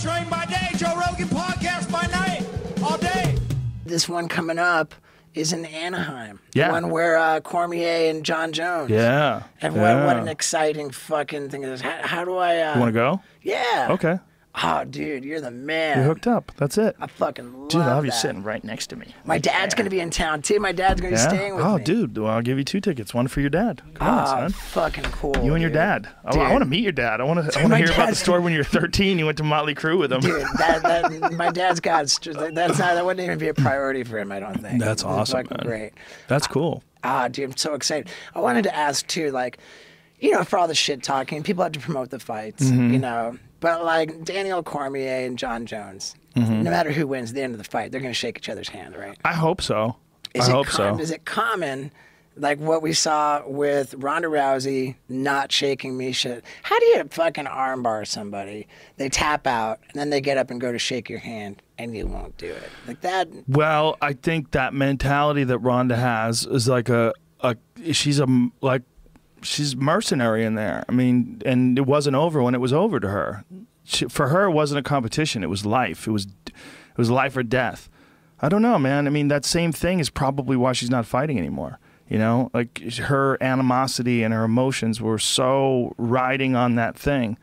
Train by day, Joe Rogan Podcast by night, all day. This one coming up is in Anaheim. Yeah. The one where Cormier and John Jones. Yeah. And what an exciting fucking thing it is. How do I... You want to go? Yeah. Okay. Oh, dude, you're the man. You're hooked up. That's it. I fucking love Dude, I'll have you that. sitting right next to me. My dad's going to be in town, too. My dad's going to be staying with me. Oh, dude. Well, I'll give you 2 tickets. One for your dad. Come on, son. Fucking cool. You and your dad. I want to meet your dad. I want to hear about the story when you were 13. You went to Motley Crue with him. Dude, my dad's got... That wouldn't even be a priority for him, I don't think. That's awesome, fucking man. great. That's cool. Dude, I'm so excited. I wanted to ask, too, like, you know, for all the shit talking, people have to promote the fights, you know. But, like, Daniel Cormier and John Jones, no matter who wins at the end of the fight, they're going to shake each other's hand, right? I hope so. I hope so. Is it common, like what we saw with Ronda Rousey not shaking Misha? How do you fucking armbar somebody? They tap out, and then they get up and go to shake your hand, and you won't do it. Like that. Well, I think that mentality that Ronda has is like she's mercenary in there. I mean, and it wasn't over when it was over to her. For her, it wasn't a competition. It was life. It was life or death. I don't know, man. I mean, that same thing is probably why she's not fighting anymore. You know, like her animosity and her emotions were so riding on that thing.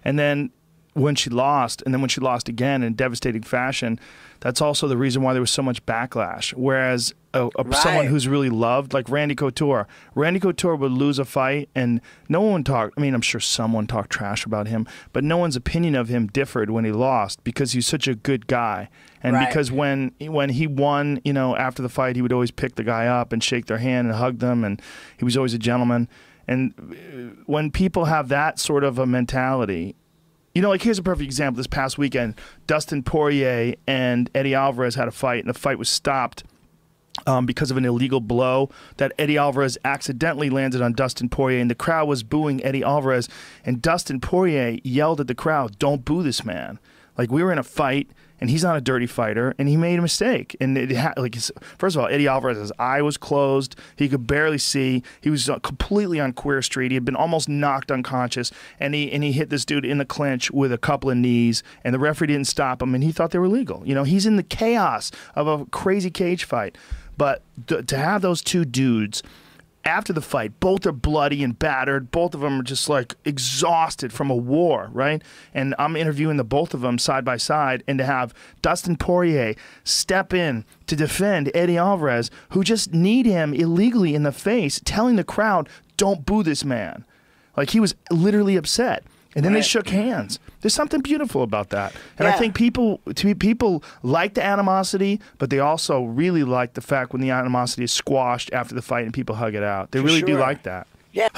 And then when she lost, and then when she lost again in devastating fashion, that's also the reason why there was so much backlash. Whereas someone who's really loved, like Randy Couture would lose a fight and no one talked. I mean, I'm sure someone talked trash about him, but no one's opinion of him differed when he lost because he's such a good guy. And because when he won, you know, after the fight, he would always pick the guy up and shake their hand and hug them, and he was always a gentleman. And when people have that sort of a mentality, you know, like here's a perfect example. This past weekend, Dustin Poirier and Eddie Alvarez had a fight, and the fight was stopped because of an illegal blow that Eddie Alvarez accidentally landed on Dustin Poirier, and the crowd was booing Eddie Alvarez, and Dustin Poirier yelled at the crowd, "Don't boo this man." Like, we were in a fight, and he's not a dirty fighter, and he made a mistake. And first of all, Eddie Alvarez's eye was closed. He could barely see. He was completely on Queer Street. He had been almost knocked unconscious, and he hit this dude in the clinch with a couple of knees, and the referee didn't stop him, and he thought they were legal. You know, he's in the chaos of a crazy cage fight. But to have those two dudes after the fight, both are bloody and battered. Both of them are just like exhausted from a war, right? And I'm interviewing the both of them side by side, and to have Dustin Poirier step in to defend Eddie Alvarez, who just kneed him illegally in the face, telling the crowd, "Don't boo this man." Like, he was literally upset. And then they shook hands. There's something beautiful about that. And I think people like the animosity, but they also really like the fact when the animosity is squashed after the fight and people hug it out. They really do like that. Yeah.